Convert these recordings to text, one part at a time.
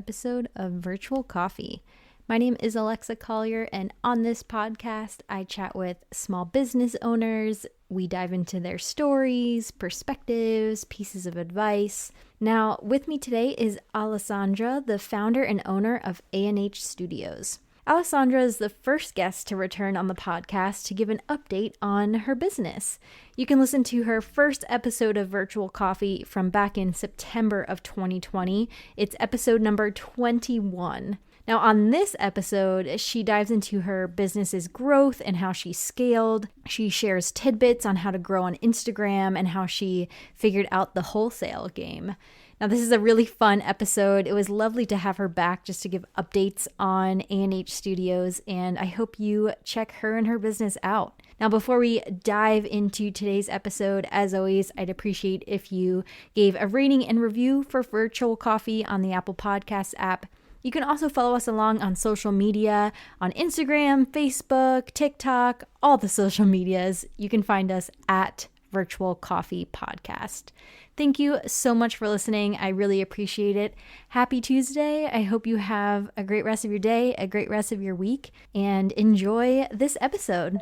episode of Virtual Coffee. My name is Alexa Collier, and on this podcast, I chat with small business owners. We dive into their stories, perspectives, pieces of advice. Now, with me today is Alessandra, the founder and owner of A&H Studios. Alessandra is the first guest to return on the podcast to give an update on her business. You can listen to her first episode of Virtual Coffee from back in September of 2020. It's episode number 21. Now, on this episode, she dives into her business's growth and how she scaled. She shares tidbits on how to grow on Instagram and how she figured out the wholesale game. Now, this is a really fun episode. It was lovely to have her back just to give updates on A&H Studios, and I hope you check her and her business out. Now, before we dive into today's episode, as always, I'd appreciate if you gave a rating and review for Virtual Coffee on the Apple Podcasts app. You can also follow us along on social media, on Instagram, Facebook, TikTok, all the social medias. You can find us at Virtual Coffee Podcast. Thank you so much for listening. I really appreciate it. Happy Tuesday. I hope you have a great rest of your day, a great rest of your week, and enjoy this episode.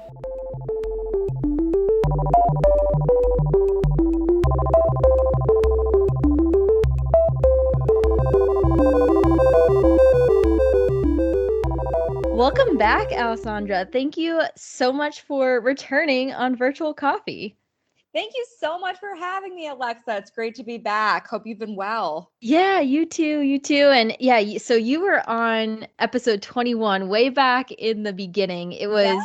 Welcome back, Alessandra. Thank you so much for returning on Virtual Coffee. Thank you so much for having me, Alexa. It's great to be back. Hope you've been well. Yeah, you too. And yeah, so you were on episode 21 way back in the beginning. It was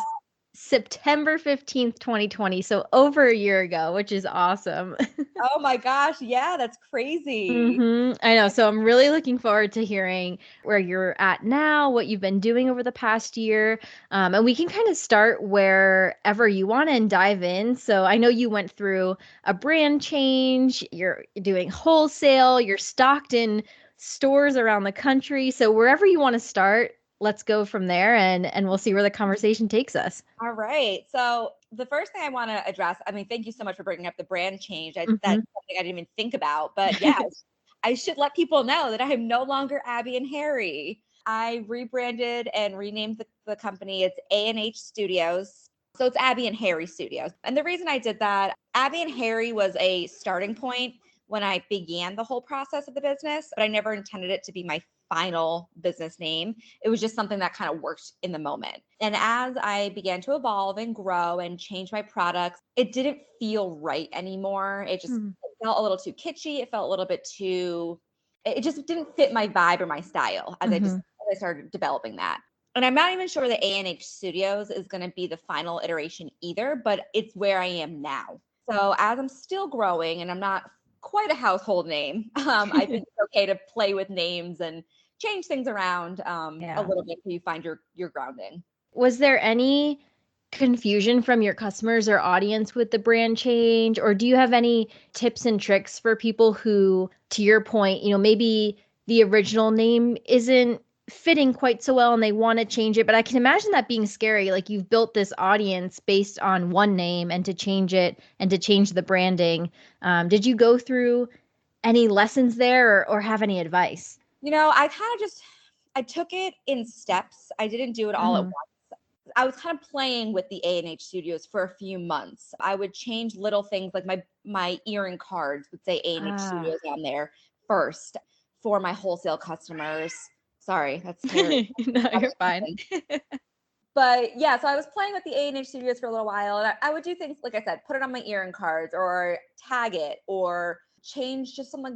September 15th, 2020, so over a year ago, which is awesome. Oh my gosh, yeah, that's crazy. I know. So I'm really looking forward to hearing where you're at now, what you've been doing over the past year. And we can kind of start wherever you want and dive in. So I know you went through a brand change, you're doing wholesale, you're stocked in stores around the country. So wherever you want to start, let's go from there and we'll see where the conversation takes us. All right. So the first thing I want to address, thank you so much for bringing up the brand change. That's something I didn't even think about, but yeah, I should let people know that I am no longer Abby and Harry. I rebranded and renamed the company. It's A&H Studios. So it's Abby and Harry Studios. And the reason I did that, Abby and Harry was a starting point when I began the whole process of the business, but I never intended it to be my final business name. It was just something that kind of worked in the moment. And as I began to evolve and grow and change my products, it didn't feel right anymore. It just felt a little too kitschy. It felt a little bit too, it just didn't fit my vibe or my style as I started developing that. And I'm not even sure that A&H Studios is going to be the final iteration either, but it's where I am now. So as I'm still growing and I'm not quite a household name, I think it's okay to play with names and change things around a little bit till you find your grounding. Was there any confusion from your customers or audience with the brand change? Or do you have any tips and tricks for people who, to your point, maybe the original name isn't fitting quite so well and they want to change it? But I can imagine that being scary. Like, you've built this audience based on one name, and to change it and to change the branding. Did you go through any lessons there or have any advice? I took it in steps. I didn't do it all at once. I was kind of playing with the A&H Studios for a few months. I would change little things, like my earring cards would say A&H Studios on there first for my wholesale customers. Sorry, that's scary. No, you're fine. But yeah, so I was playing with the A&H Studios for a little while, and I would do things, like I said, put it on my earring cards or tag it or change just some of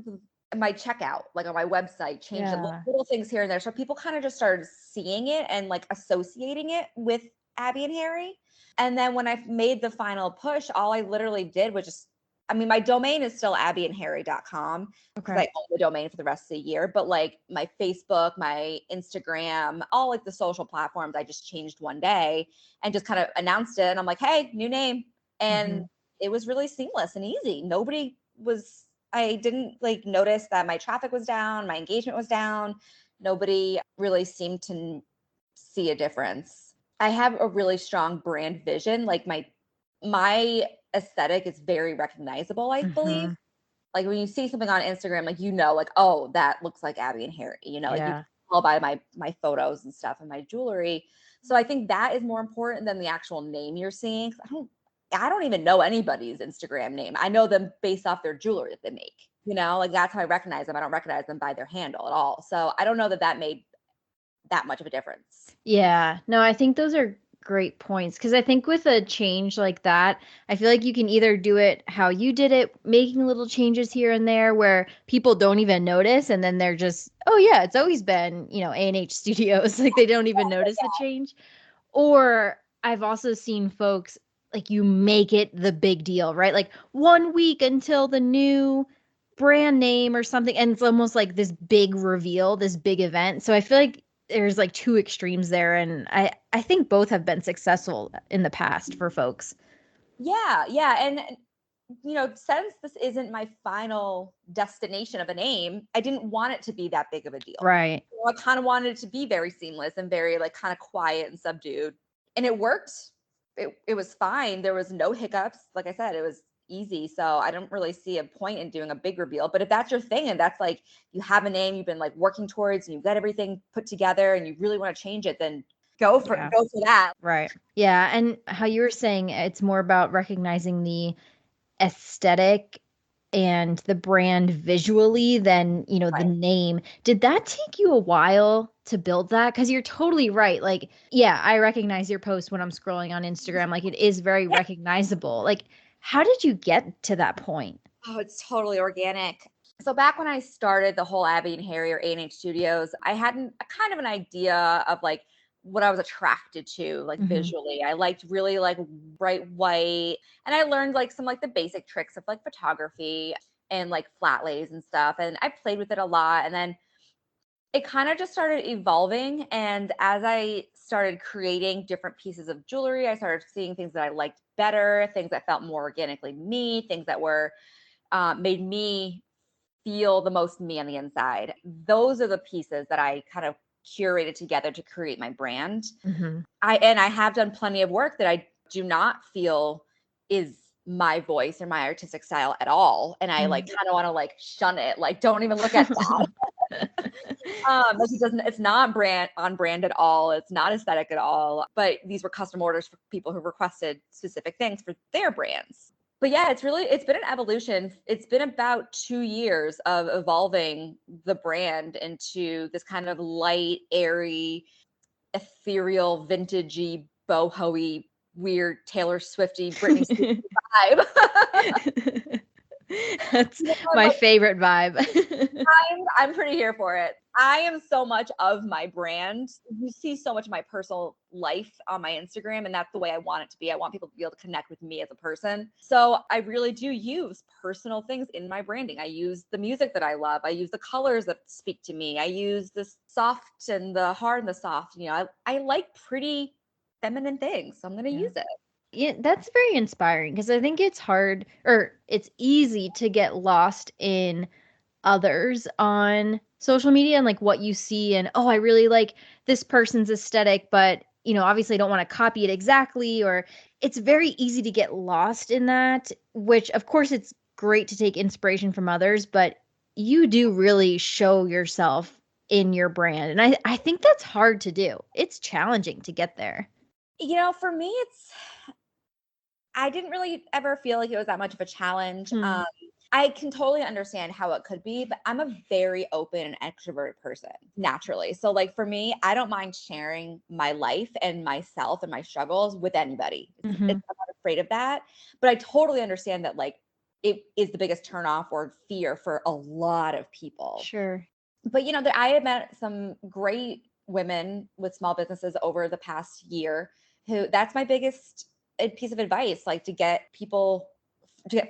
my checkout, like on my website, change the little things here and there. So people kind of just started seeing it and like associating it with Abby and Harry. And then when I made the final push, all I literally did was just, my domain is still abbyandharry.com because I own the domain for the rest of the year. But like my Facebook, my Instagram, all like the social platforms, I just changed one day and just kind of announced it. And I'm like, hey, new name. And it was really seamless and easy. I didn't notice that my traffic was down, my engagement was down. Nobody really seemed to see a difference. I have a really strong brand vision. Like my aesthetic is very recognizable, I believe. like when you see something on Instagram, like, like, oh, that looks like Abby and Harry, like you Yeah. can tell by my photos and stuff and my jewelry. So I think that is more important than the actual name you're seeing. I don't even know anybody's Instagram name. I know them based off their jewelry that they make, like that's how I recognize them. I don't recognize them by their handle at all. So I don't know that made that much of a difference. Yeah. No, I think those are great points because I think with a change like that, I feel like you can either do it how you did it, making little changes here and there where people don't even notice and then they're just, oh yeah, it's always been, A&H Studios. Like they don't even notice the change. Or I've also seen folks like you make it the big deal, right? Like 1 week until the new brand name or something. And it's almost like this big reveal, this big event. So I feel like there's like two extremes there. And I think both have been successful in the past for folks. Yeah. Yeah. And, since this isn't my final destination of a name, I didn't want it to be that big of a deal. Right. I kind of wanted it to be very seamless and very like kind of quiet and subdued. And it worked. It was fine. There was no hiccups. Like I said, it was easy. So I don't really see a point in doing a big reveal. But if that's your thing and that's like you have a name you've been like working towards and you've got everything put together and you really want to change it, then go for that. Right. Yeah. And how you were saying it's more about recognizing the aesthetic and the brand visually than, the name. Did that take you a while to build that? Because you're totally right. Like, yeah, I recognize your post when I'm scrolling on Instagram. Like, it is very recognizable. Like, how did you get to that point? Oh, it's totally organic. So back when I started the whole Abby and Harry or A&H Studios, I had a kind of an idea of like what I was attracted to, like visually. I liked really like bright white, and I learned like some like the basic tricks of like photography and like flat lays and stuff. And I played with it a lot, and then it kind of just started evolving. And as I started creating different pieces of jewelry, I started seeing things that I liked better, things that felt more organically me, things that were made me feel the most me on the inside. Those are the pieces that I kind of curated together to create my brand. I have done plenty of work that I do not feel is my voice or my artistic style at all. And I like kind of want to like shun it. Like, don't even look at that. It's not on brand at all. It's not aesthetic at all. But these were custom orders for people who requested specific things for their brands. But yeah, it's been an evolution. It's been about 2 years of evolving the brand into this kind of light, airy, ethereal, vintagey, boho-y, weird Taylor Swifty, Britney Spears vibe. That's my favorite vibe. I'm pretty here for it. I am so much of my brand. You see so much of my personal life on my Instagram, and that's the way I want it to be. I want people to be able to connect with me as a person. So I really do use personal things in my branding. I use the music that I love. I use the colors that speak to me. I use the soft and the hard and the soft. I like pretty feminine things, so I'm going to use it. Yeah, that's very inspiring because I think it's hard or it's easy to get lost in others on social media and like what you see and oh, I really like this person's aesthetic, but obviously I don't want to copy it exactly, or it's very easy to get lost in that, which of course it's great to take inspiration from others, but you do really show yourself in your brand. And I think that's hard to do. It's challenging to get there. For me, I didn't really ever feel like it was that much of a challenge. I can totally understand how it could be, but I'm a very open and extroverted person naturally. So like for me, I don't mind sharing my life and myself and my struggles with anybody. I'm not afraid of that, but I totally understand that like it is the biggest turnoff or fear for a lot of people. Sure. But I have met some great women with small businesses over the past year who that's my biggest piece of advice, like to get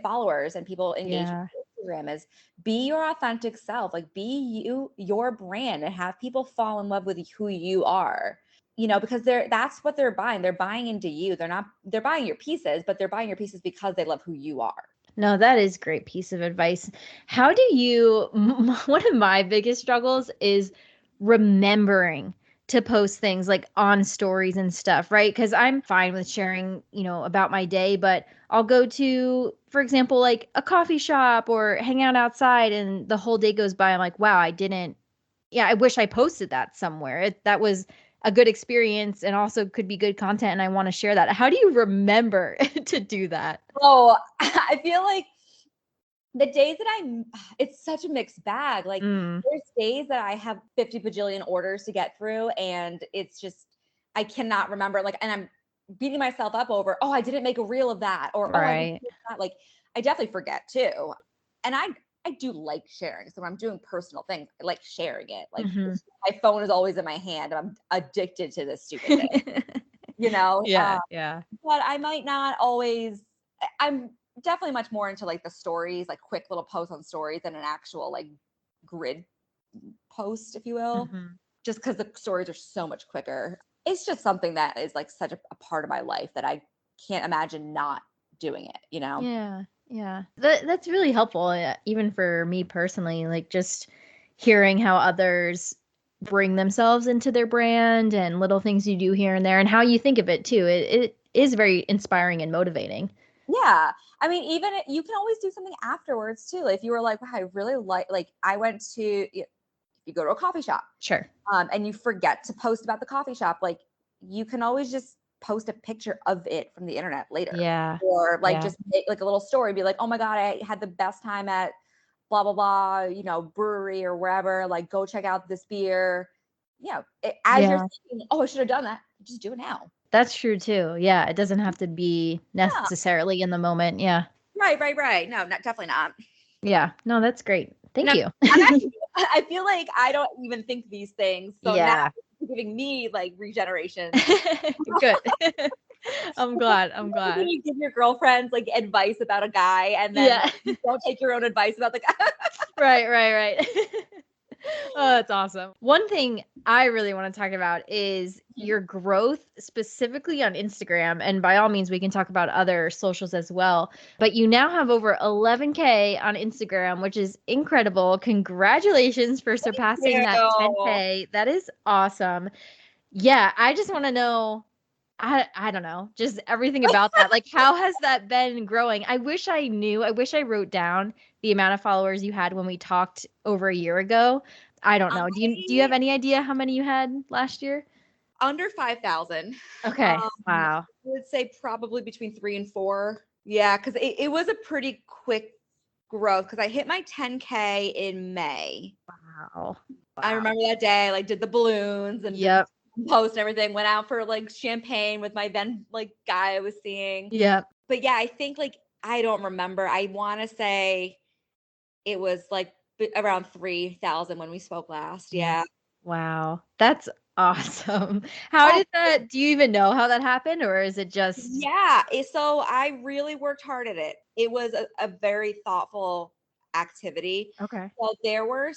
followers and people engaged with Instagram is be your authentic self, like be your brand, and have people fall in love with who you are, because that's what they're buying. They're buying into you. They're buying your pieces, but they're buying your pieces because they love who you are. No, that is a great piece of advice. One of my biggest struggles is remembering to post things like on stories and stuff, right? Because I'm fine with sharing, about my day, but I'll go to, for example, like a coffee shop or hang out outside and the whole day goes by. I'm like, wow, I wish I posted that somewhere. That was a good experience and also could be good content and I want to share that. How do you remember to do that? Oh, I feel like the days that it's such a mixed bag. Like Mm, there's days that I have 50 bajillion orders to get through and it's just, I cannot remember, like, and I'm beating myself up over, oh, I didn't make a reel of that, or, oh, I didn't right. do that. Like I definitely forget too. And I do like sharing. So when I'm doing personal things, I like sharing it. Like Hmm. my phone is always in my hand. I'm addicted to this stupid thing, you know? Yeah, yeah. But I might not always, I'm definitely much more into like the stories, like quick little posts on stories than an actual like grid post, if you will, Hmm. just because the stories are so much quicker. It's just something that is like such a part of my life that I can't imagine not doing it, you know? Yeah, yeah. That's really helpful, even for me personally, like just hearing how others bring themselves into their brand and little things you do here and there and how you think of it too. It is very inspiring and motivating. Yeah. I mean, even you can always do something afterwards too. If you were like, wow, I really like I went to, if you go to a coffee shop, Sure. and you forget to post about the coffee shop, like you can always just post a picture of it from the internet later, Yeah. or like Yeah. just make like a little story, be like, oh my God, I had the best time at blah, blah, blah, brewery or wherever, like go check out this beer. As you're Yeah. thinking, oh, I should have done that. Just do it now. That's true too. Yeah, it doesn't have to be Yeah. necessarily in the moment. Yeah. Right, right, right. No, not, definitely not. Yeah. No, that's great. And Thank you. I'm actually, I feel like I don't even think these things. So now Yeah. it's giving me like regeneration. Good. I'm glad. I'm Like when glad. you give your girlfriends like advice about a guy and then Yeah. you don't take your own advice about the guy. Right, right, right. Oh, that's awesome. One thing I really want to talk about is your growth specifically on Instagram. And by all means, we can talk about other socials as well. But you now have over 11K on Instagram, which is incredible. Congratulations for surpassing that Ew. 10K. That is awesome. Yeah, I just want to know. I don't know, just everything about that. Like, how has that been growing? I wish I knew. I wish I wrote down the amount of followers you had when we talked over a year ago. I don't know. Do you have I any idea how many you had last year? under 5,000. Okay. I Wow. would say probably between 3 and 4. Yeah, because it was a pretty quick growth because I hit my 10K in May. Wow. I Wow. remember that day, like did the balloons and did the Yep. post and everything, went out for like champagne with my then like guy I was seeing. Yep. But yeah, I think like I don't remember. I want to say it was like around 3,000 when we spoke last. Yeah. Yeah. Wow. That's awesome. How did that do you even know how that happened, or is it just Yeah. So I really worked hard at it. It was a very thoughtful activity. okay. So there were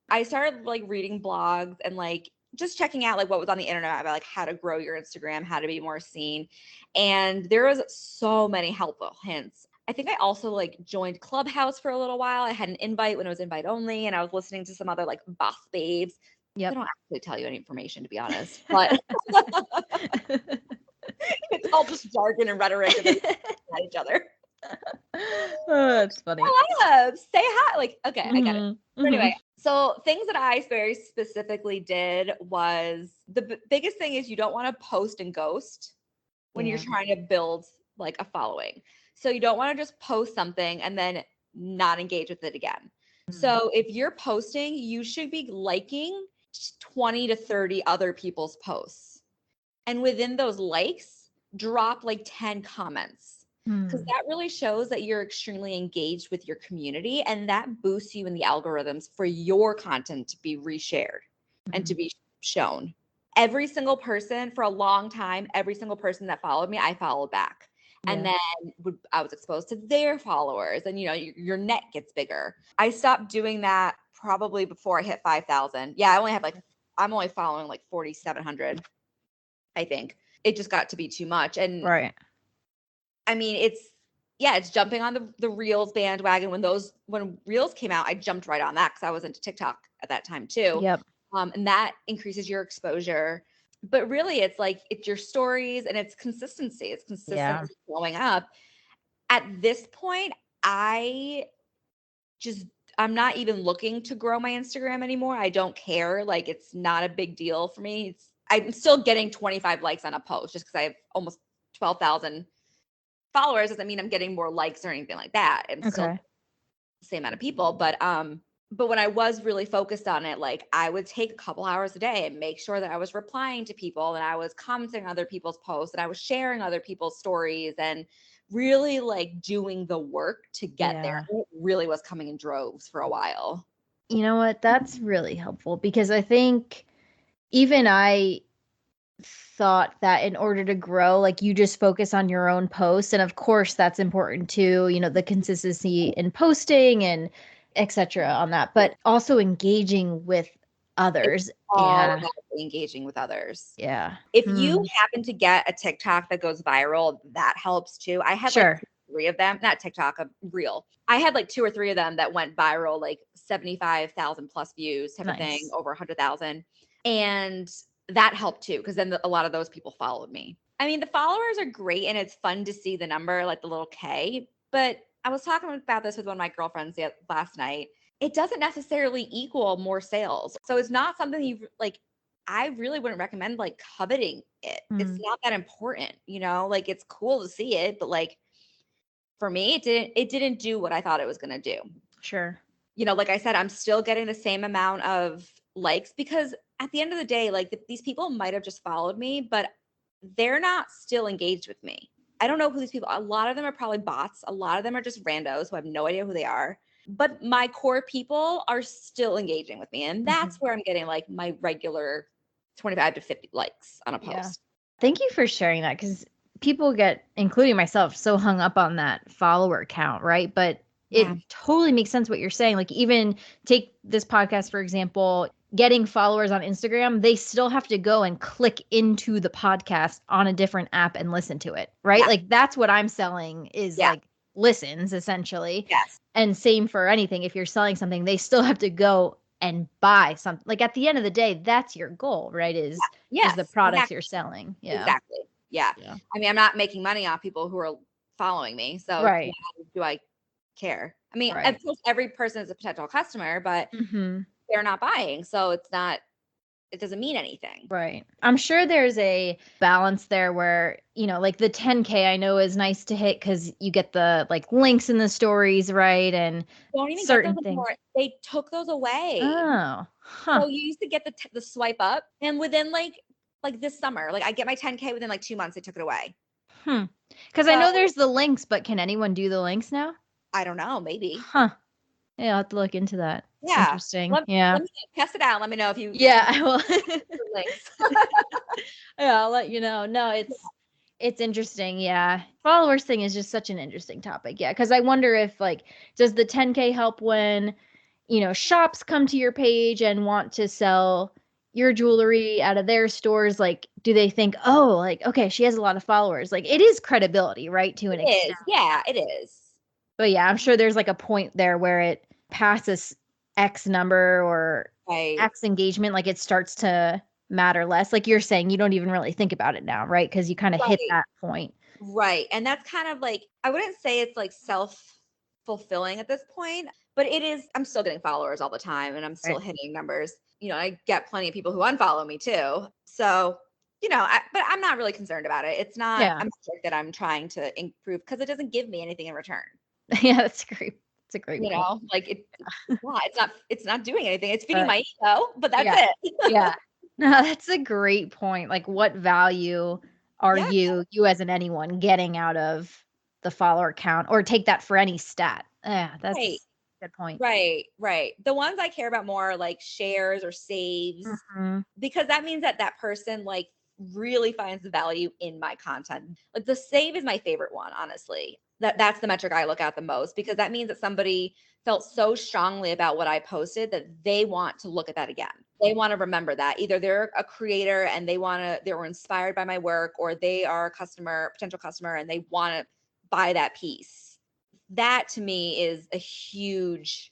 I started like reading blogs and like just checking out like what was on the internet about like how to grow your Instagram, how to be more seen. And there was so many helpful hints. I think I also like joined Clubhouse for a little while. I had an invite when it was invite only, and I was listening to some other like boss babes. They Yep. don't actually tell you any information, to be honest, but it's all just jargon and rhetoric and then at each other. Oh, that's funny. Hello, say hi. Like, okay, I get it. Mhm, But anyway, mhm. so things that I very specifically did was the biggest thing is you don't want to post and ghost when you're Yeah. trying to build like a following. So you don't want to just post something and then not engage with it again. Mm. So if you're posting, you should be liking 20 to 30 other people's posts. And within those likes, drop like 10 comments. Because Hmm. that really shows that you're extremely engaged with your community and that boosts you in the algorithms for your content to be reshared and to Mhm. be shown. Every single person for a long time, every single person that followed me, I followed back. And Yeah. then I was exposed to their followers and your net gets bigger. I stopped doing that probably before I hit 5,000. Yeah, I'm only following like 4,700. I think it just got to be too much. And Right. I mean, it's jumping on the Reels bandwagon. When Reels came out, I jumped right on that because I was into TikTok at that time too. Yep. And that increases your exposure. But really, it's like, it's your stories and it's consistency. It's Yeah. consistency showing up. At this point, I just, I'm not even looking to grow my Instagram anymore. I don't care. Like, it's not a big deal for me. I'm still getting 25 likes on a post just because I have almost 12,000 followers. Doesn't mean I'm getting more likes or anything like that. I'm still Okay. the same amount of people. But when I was really focused on it, like, I would take a couple hours a day and make sure that I was replying to people and I was commenting on other people's posts and I was sharing other people's stories and really like doing the work to get there. Yeah. It really was coming in droves for a while. You know what? That's really helpful because I think even I thought that in order to grow, like you just focus on your own posts. And of course, that's important too, the consistency in posting and etc. on that, but also engaging with It's others. all Yeah. about engaging with others. Yeah. If you Hmm. happen to get a TikTok that goes viral, that helps too. I had like Sure. 3 of them, not TikTok, a reel. I had like 2 or 3 of them that went viral, like 75,000 plus views type of thing, Nice. over 100,000. And that helped too, because then a lot of those people followed me. I mean, the followers are great and it's fun to see the number, like the little K. But I was talking about this with one of my girlfriends last night. It doesn't necessarily equal more sales. So it's not something you like. I really wouldn't recommend like coveting it. It's Mm, not that important, like it's cool to see it, but like for me, it didn't do what I thought it was going to do. sure. Like I said, I'm still getting the same amount of likes because at the end of the day, like these people might have just followed me, but they're not still engaged with me. I don't know who these people are. A lot of them are probably bots. A lot of them are just randos who have no idea who they are. But my core people are still engaging with me. And that's Mhm. where I'm getting like my regular 25 to 50 likes on a Yeah. post. Thank you for sharing that because people get, including myself, so hung up on that follower count, right? But Yeah. it totally makes sense what you're saying. Like, even take this podcast, for example, getting followers on Instagram, they still have to go and click into the podcast on a different app and listen to it, right? Yeah. Like, that's what I'm selling is Yeah. like listens essentially. Yes. And same for anything. If you're selling something, they still have to go and buy something. Like at the end of the day, that's your goal, right? Is the Yes. products Exactly. you're selling. Yeah. Exactly. Yeah. Yeah. I mean, I'm not making money off people who are following me. So why Right. do I care? I mean, of Right. course, every person is a potential customer, but Mhm. they're not buying. So it doesn't mean anything. Right. I'm sure there's a balance there where, like the 10K I know is nice to hit because you get the like links in the stories, right? And Don't even get those certain things. anymore. They took those away. Oh, huh. So you used to get the swipe up, and within like this summer, like I get my 10K within like 2 months. They took it away. Hmm. Because I know So there's the links, but can anyone do the links now? I don't know. Maybe. Huh. Yeah, I'll have to look into that. It's Yeah. interesting. Let Yeah. me test it out. Let me know if you Yeah, I will. links. Yeah, I'll let you know. No, it's interesting. Yeah. Followers thing is just such an interesting topic. Yeah, because I wonder if like does the 10K help when, shops come to your page and want to sell your jewelry out of their stores, like do they think, "Oh, like okay, she has a lot of followers." Like it is credibility, right, to an It extent. is. Yeah, it is. But yeah, I'm sure there's like a point there where it passes X number or Right. X engagement, like it starts to matter less. Like you're saying, you don't even really think about it now, right? Because you kind of hit Right. that point. Right. And that's kind of like, I wouldn't say it's like self-fulfilling at this point, but it is. I'm still getting followers all the time and I'm still Right. hitting numbers. I get plenty of people who unfollow me too. So, but I'm not really concerned about it. It's not Yeah. a metric that I'm trying to improve because it doesn't give me anything in return. Yeah, that's great. It's a great point. Like it's not doing anything. It's feeding Right. my ego, but that's Yeah. it. Yeah. No, that's a great point. Like what value are Yeah. you as an anyone getting out of the follower count or take that for any stat? Yeah, Right. that's a good point. Right. Right. The ones I care about more are like shares or saves Mhm. because that means that person like really finds the value in my content. Like the save is my favorite one, honestly. That's the metric I look at the most because that means that somebody felt so strongly about what I posted that they want to look at that again. They want to remember that. Either they're a creator and they were inspired by my work or they are a potential customer and they want to buy that piece. That to me is a huge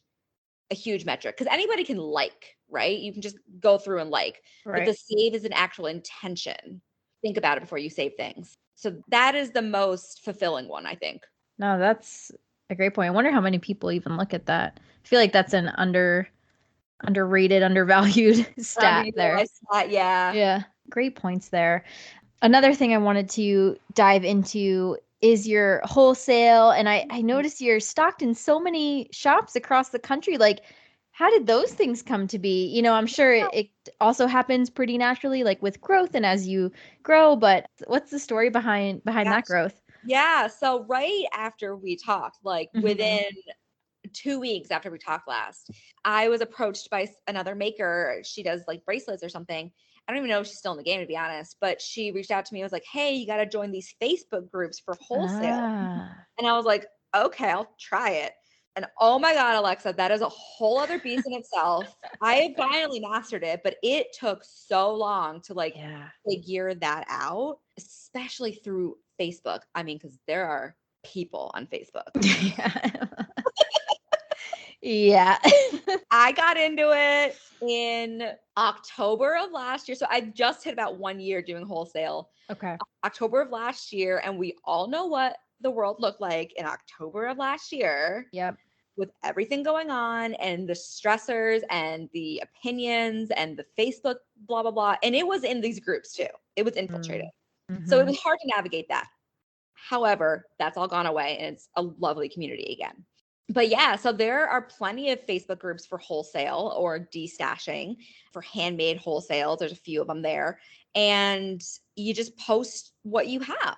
metric because anybody can like right? You can just go through and like, but the Right. save is an actual intention. Think about it before you save things. So that is the most fulfilling one, I think. No, that's a great point. I wonder how many people even look at that. I feel like that's an underrated, undervalued stat there. Underutilized stat, yeah. Yeah. Great points there. Another thing I wanted to dive into is your wholesale. And I noticed you're stocked in so many shops across the country. Like, how did those things come to be? You know, I'm sure it also happens pretty naturally, like with growth and as you grow, but what's the story behind that Gosh. growth? Yeah. So right after we talked, like Mhm. within 2 weeks after we talked last, I was approached by another maker. She does like bracelets or something. I don't even know if she's still in the game, to be honest, but she reached out to me and was like, hey, you got to join these Facebook groups for wholesale. Ah. And I was like, okay, I'll try it. And oh my God, Alexa, that is a whole other beast in itself. I have finally mastered it, but it took so long to like Yeah. figure that out, especially through Facebook. I mean, because there are people on Facebook. Yeah. Yeah. I got into it in October of last year. So I just hit about 1 year doing wholesale. Okay. October of last year. And we all know what the world looked like in October of last year Yep. with everything going on and the stressors and the opinions and the Facebook blah, blah, blah. And it was in these groups too. It was infiltrated. So it Mm-hmm. was hard to navigate that. However, that's all gone away and it's a lovely community again. But yeah, so there are plenty of Facebook groups for wholesale or destashing for handmade wholesale. There's a few of them there. And you just post what you have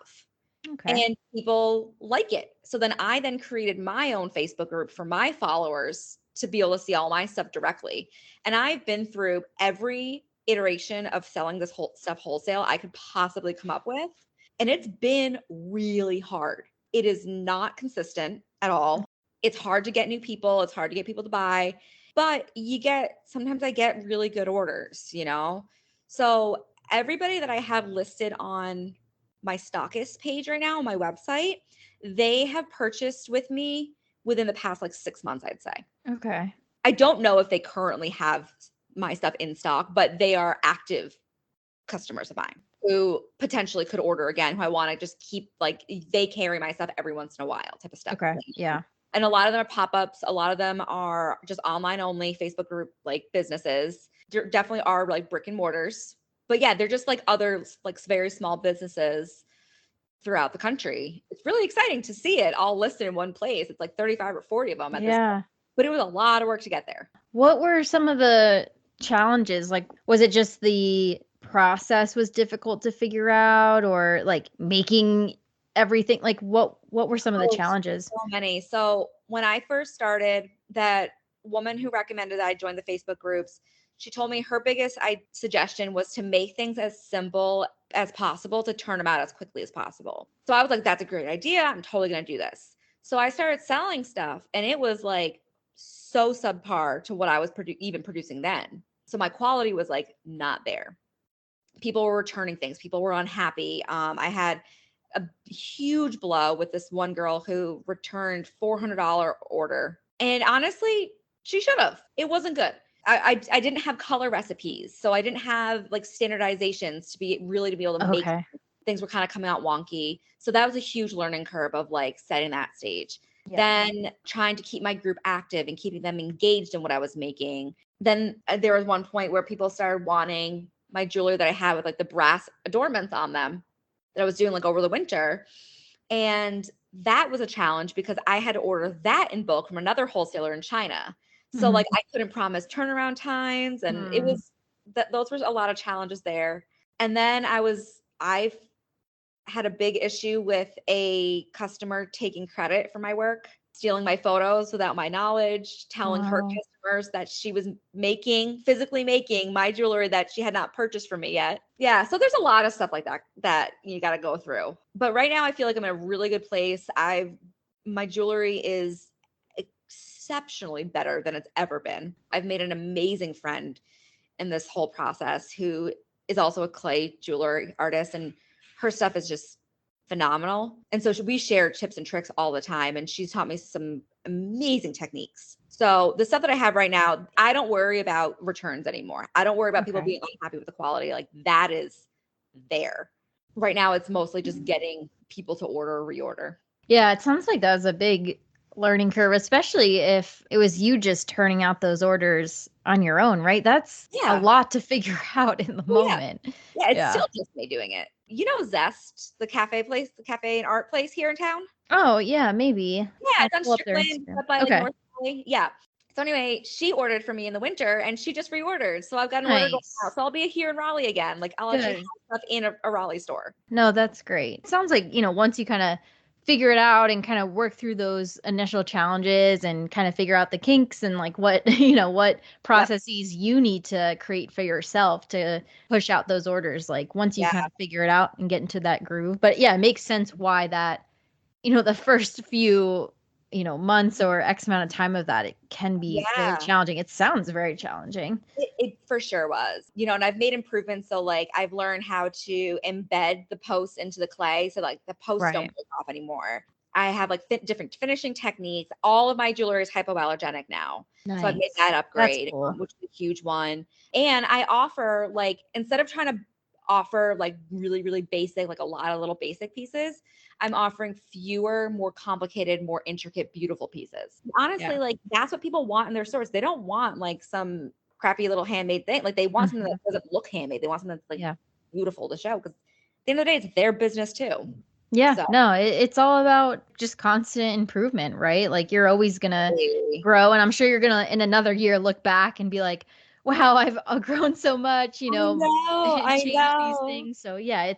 Okay. and people like it. So then I then created my own Facebook group for my followers to be able to see all my stuff directly. And I've been through every iteration of selling this whole stuff wholesale I could possibly come up with. And it's been really hard. It is not consistent at all. It's hard to get new people, it's hard to get people to buy, but sometimes I get really good orders, you know? So everybody that I have listed on my stockist page right now on my website, they have purchased with me within the past like 6 months, I'd say. Okay. I don't know if they currently have my stuff in stock, but they are active customers of mine who potentially could order again, who I want to just keep like they carry my stuff every once in a while type of stuff. Okay. Yeah. And a lot of them are pop-ups. A lot of them are just online only Facebook group like businesses. There definitely are like brick and mortars. But yeah, they're just like other like very small businesses throughout the country. It's really exciting to see it all listed in one place. It's like 35 or 40 of them at this point. Yeah. But it was a lot of work to get there. What were some of the challenges? Like, was it just the process was difficult to figure out, or like making everything? Like, what were some of the Oh, challenges? so many. So when I first started, that woman who recommended that I join the Facebook groups, she told me her biggest suggestion was to make things as simple as possible to turn them out as quickly as possible. So I was like, that's a great idea. I'm totally going to do this. So I started selling stuff and it was like so subpar to what I was even producing then. So my quality was like not there. People were returning things. People were unhappy. I had a huge blow with this one girl who returned $400 order. And honestly, she should have. It wasn't good. I didn't have color recipes. So I didn't have like standardizations to be able to make Okay. things were kind of coming out wonky. So that was a huge learning curve of like setting that stage. Yeah. Then trying to keep my group active and keeping them engaged in what I was making. Then there was one point where people started wanting my jewelry that I had with like the brass adornments on them that I was doing like over the winter. And that was a challenge because I had to order that in bulk from another wholesaler in China. So Mhm. like I couldn't promise turnaround times and it Mm. was those were a lot of challenges there. And then I've had a big issue with a customer taking credit for my work, stealing my photos without my knowledge, telling her Wow. customers that she was physically making my jewelry that she had not purchased from me yet. Yeah, so there's a lot of stuff like that you got to go through. But right now I feel like I'm in a really good place. My jewelry is exceptionally better than it's ever been. I've made an amazing friend in this whole process who is also a clay jewelry artist and her stuff is just phenomenal. And so we share tips and tricks all the time. And she's taught me some amazing techniques. So the stuff that I have right now, I don't worry about returns anymore. I don't worry about people being unhappy with the quality. Like that is there. Right now, it's mostly just getting people to order or reorder. Yeah, it sounds like that was a big learning curve, especially if it was you just turning out those orders on your own, right? That's a Yeah. lot to figure out in the Oh, yeah. moment. Yeah. It's Yeah. still just me doing it. You know, Zest, the cafe place, the cafe and art place here in town? Oh, yeah, maybe. Yeah, I'll it's on pull up their Strickland, Instagram. up by like Okay. North Valley. Yeah. So anyway, she ordered for me in the winter and she just reordered. So I've got an order going out. Nice. So I'll be here in Raleigh again. Like I'll actually have Good. stuff in a Raleigh store. No, that's great. It sounds like, once you kind of figure it out and kind of work through those initial challenges and kind of figure out the kinks and like what, what Yep. processes you need to create for yourself to push out those orders. Like once you Yeah. kind of figure it out and get into that groove. But yeah, it makes sense why that, the first few, months or X amount of time of that, it can be really Yeah. challenging. It sounds very challenging. It for sure was, and I've made improvements. So like I've learned how to embed the posts into the clay. So like the posts don't Right. break off anymore. I have like different finishing techniques. All of my jewelry is hypoallergenic now. So I've made Nice. that That's upgrade, cool. which is a huge one. And I offer like, instead of trying to offer like really, really basic, like a lot of little basic pieces, I'm offering fewer, more complicated, more intricate, beautiful pieces. Honestly, Yeah. like that's what people want in their stores. They don't want like some crappy little handmade thing. Like they want something Mhm. that doesn't look handmade. They want something that's like Yeah. beautiful to show because at the end of the day, it's their business too. Yeah, So no, it's all about just constant improvement, right? Like you're always gonna really, grow, and I'm sure you're gonna in another year look back and be like, "Wow, I've grown so much," and I change these know. things. So yeah,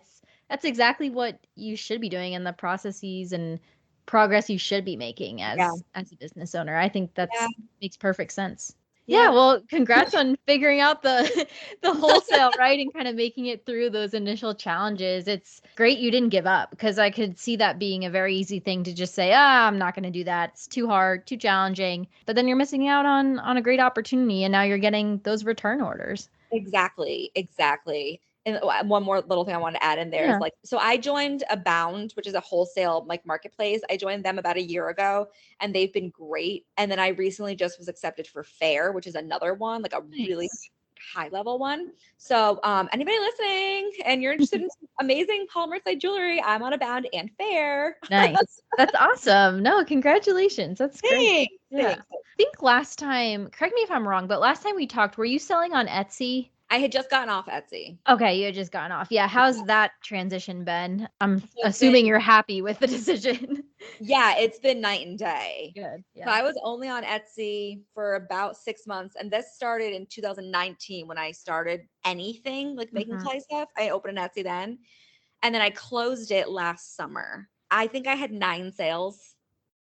that's exactly what you should be doing, and the processes and progress you should be making Yeah, as a business owner. I think yeah, that's makes perfect sense. Yeah, yeah. well, congrats on figuring out the the wholesale, right? And kind of making it through those initial challenges. It's great you didn't give up because I could see that being a very easy thing to just say, I'm not going to do that. It's too hard, too challenging. But then you're missing out on a great opportunity and now you're getting those return orders. Exactly, exactly. And one more little thing I want to add in there is Yeah. like, so I joined Abound, which is a wholesale like marketplace. I joined them about a year ago and they've been great. And then I recently just was accepted for Fair, which is another one, like a really Nice. high level one. So anybody listening and you're interested in some amazing polymer clay jewelry, I'm on Abound and Fair. Nice. That's awesome. No, congratulations. That's great. Thanks. Yeah. Thanks. I think last time, correct me if I'm wrong, but last time we talked, were you selling on Etsy? I had just gotten off Etsy. Okay, you had just gotten off. Yeah, how's that transition been? I'm So it's been assuming you're happy with the decision. Yeah, it's been night and day. Good. So Yeah. I was only on Etsy for about 6 months, and this started in 2019 when I started anything like making Mhm. clay stuff. I opened an Etsy then, and then I closed it last summer. I think I had 9 sales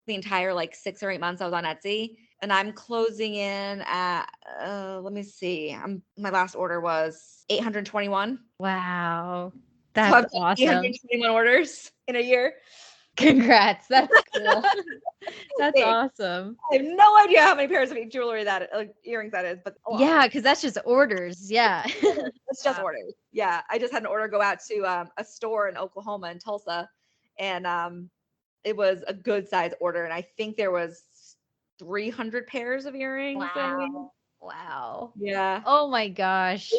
the entire like 6 or 8 months I was on Etsy, and I'm closing in at let me see. My last order was 821. Wow. So That's I've done awesome. 821 orders in a year. Congrats. That's cool. That's Thanks. awesome. I have no idea how many pairs of jewelry earrings that is, but a lot. Yeah, because that's just orders. Yeah. It's just Wow. orders. Yeah, I just had an order go out to a store in Oklahoma in Tulsa, and it was a good size order, and I think there was 300 pairs of earrings. I mean, Wow. Wow. yeah. Oh my gosh.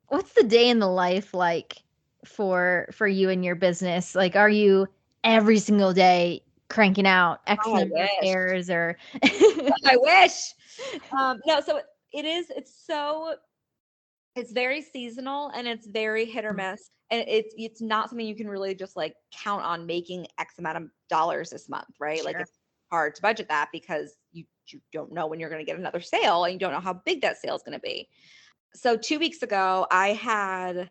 What's the day in the life like for you and your business? Like, are you every single day cranking out X Oh, I number of wish. pairs or I wish. No, so it is. It's very seasonal and it's very hit or miss. And it's not something you can really just like count on making X amount of dollars this month, right? Like Sure. it's hard to budget that because you don't know when you're going to get another sale and you don't know how big that sale is going to be. So 2 weeks ago, I had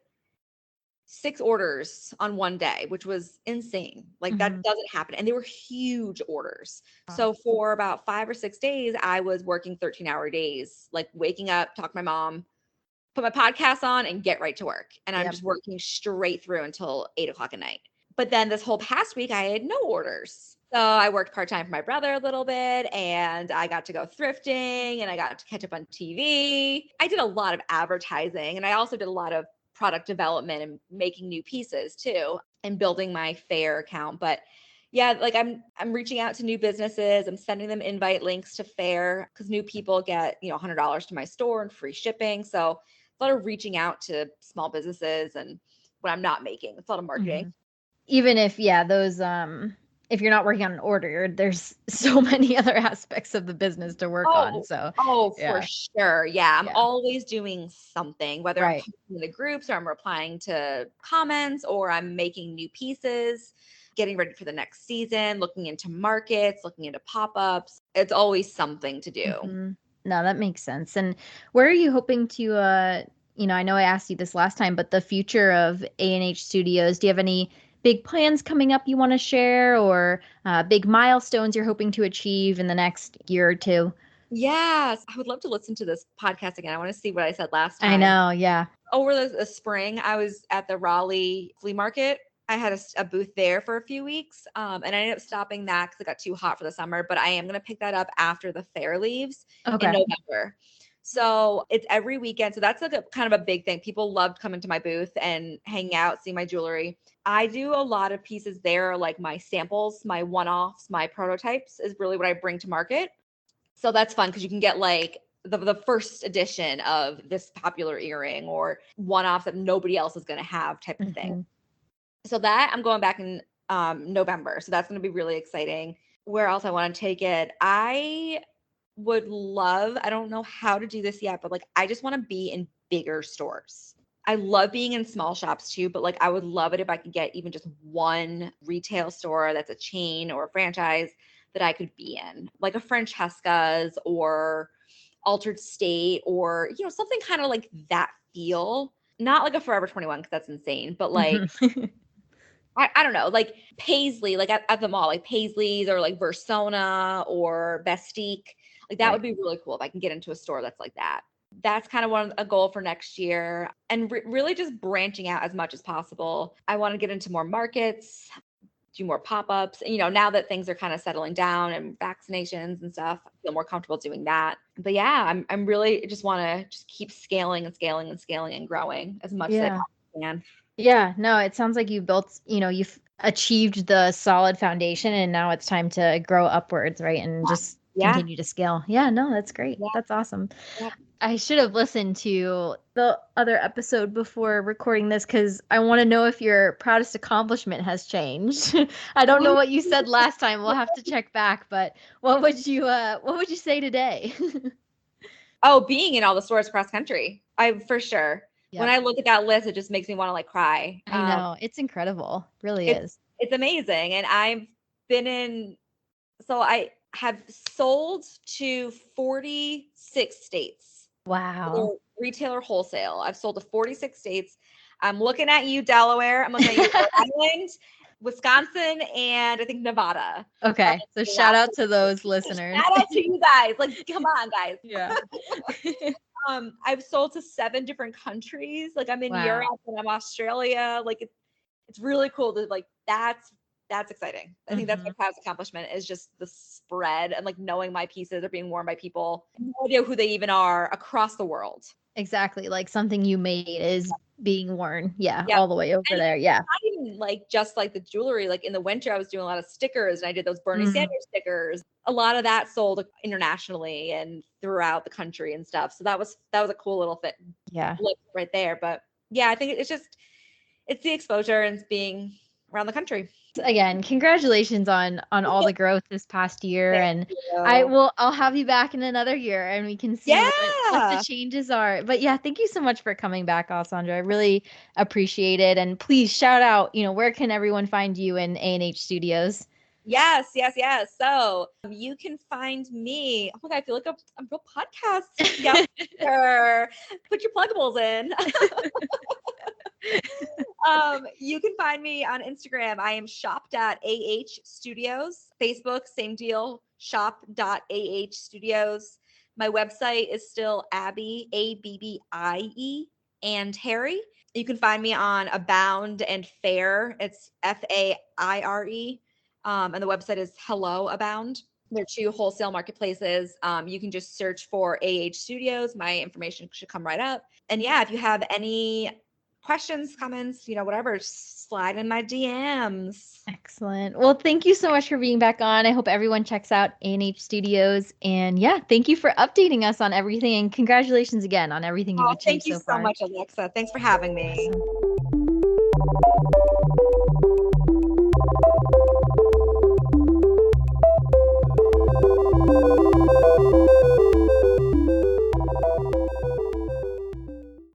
6 orders on one day, which was insane. Like that Mhm. doesn't happen. And they were huge orders. Wow. So for about 5 or 6 days, I was working 13-hour days, like waking up, talk to my mom, put my podcast on and get right to work. And I'm Yep. just working straight through until 8 o'clock at night. But then this whole past week, I had no orders. So I worked part time for my brother a little bit and I got to go thrifting and I got to catch up on TV. I did a lot of advertising and I also did a lot of product development and making new pieces too and building my Fair account. But Yeah, like I'm reaching out to new businesses. I'm sending them invite links to Fair because new people get, $100 to my store and free shipping. So it's a lot of reaching out to small businesses and what I'm not making. It's a lot of marketing. Mhm. Even if, yeah, those, if you're not working on an order, there's so many other aspects of the business to work on. Oh, So, for yeah, sure. Yeah. I'm yeah, always doing something, whether I'm right. posting in the groups or I'm replying to comments or I'm making new pieces, getting ready for the next season, looking into markets, looking into pop-ups. It's always something to do. hmm No, that makes sense. And where are you hoping to, I know I asked you this last time, but the future of A&H Studios, do you have any big plans coming up you want to share or big milestones you're hoping to achieve in the next year or two? Yes. I would love to listen to this podcast again. I want to see what I said last I time. know, yeah. Over the spring, I was at the Raleigh flea market. I had a booth there for a few weeks, and I ended up stopping that because it got too hot for the summer. But I am going to pick that up after the fair leaves in Okay. November. So it's every weekend. So that's like a kind of a big thing. People loved coming to my booth and hanging out, see my jewelry. I do a lot of pieces there, like my samples, my one-offs, my prototypes is really what I bring to market. So that's fun because you can get like the first edition of this popular earring or one off that nobody else is going to have type of thing. hmm So that I'm going back in November. So that's going to be really exciting. Where else I want to take it? I would love, I don't know how to do this yet, but like I just want to be in bigger stores. I love being in small shops too, but like I would love it if I could get even just one retail store that's a chain or a franchise that I could be in, like a Francesca's or Altered State or, something kind of like that feel. Not like a Forever 21 because that's insane, but like hmm I don't know, like Paisley, like at the mall, like Paisley's or like Versona or Bestique. Like that Right. would be really cool if I can get into a store that's like that. That's kind of a goal for next year and really just branching out as much as possible. I want to get into more markets, do more pop-ups. And, now that things are kind of settling down and vaccinations and stuff, I feel more comfortable doing that. But yeah, I'm really just want to just keep scaling and scaling and scaling and growing as much as I Yeah. possibly can. Yeah, no, it sounds like you've built, you've achieved the solid foundation and now it's time to grow upwards, right? And just Yeah. continue to scale. Yeah, no, that's great. Yeah. That's awesome. Yeah. I should have listened to the other episode before recording this because I want to know if your proudest accomplishment has changed. I don't know what you said last time. We'll have to check back, but what would you say today? Oh, being in all the stores across country. I for sure. When Yep. I look at that list, it just makes me want to like cry. I know. It's incredible. Really It's is. it's amazing. And I've been in so I have sold to 46 states. Either Wow. retail or wholesale. I've sold to 46 states. I'm looking at you, Delaware. I'm looking at you, Rhode Island, Wisconsin, and I think Nevada. Okay. So The shout last out to those listeners. shout out to you guys. Like, come on, guys. Yeah. I've sold to 7 different countries. Like I'm in Wow. Europe and I'm Australia. Like it's really cool to like that's exciting. I think that's my hmm proudest accomplishment is just the spread and like knowing my pieces are being worn by people. No idea who they even are across the world. Exactly. Like something you made is being worn. Yeah, Yeah. all the way over And there. it's Yeah. not even like just like the jewelry. Like in the winter, I was doing a lot of stickers and I did those Bernie Mm, Sanders stickers. A lot of that sold internationally and throughout the country and stuff. So that was a cool little fit yeah. flip right there. But yeah, I think it's the exposure and it's being around the country. Again, congratulations on all the growth this past year Thank and you. I'll have you back in another year and we can see what the Yeah. changes are. But yeah, thank you so much for coming back, Alessandra. I really appreciate it. And please shout out, where can everyone find you in A&H Studios? Yes, yes, yes. So you can find me. Oh my God, I feel like I'm real podcast. Yeah. Put your pluggables in. You can find me on Instagram. I am shop.ah studios. Facebook, same deal, shop.ah studios. My website is still Abby, Abbie, and Harry. You can find me on Abound and Fair. It's Faire. And the website is Hello Abound. They're 2 wholesale marketplaces. You can just search for AH Studios. My information should come right up. And yeah, if you have any questions, comments, whatever, slide in my DMs. Excellent. Well, thank you so much for being back on. I hope everyone checks out A&H Studios. And yeah, thank you for updating us on everything. And congratulations again on everything you've Oh, thank achieved you so so far. much, Alexa. Thanks for having me. Awesome.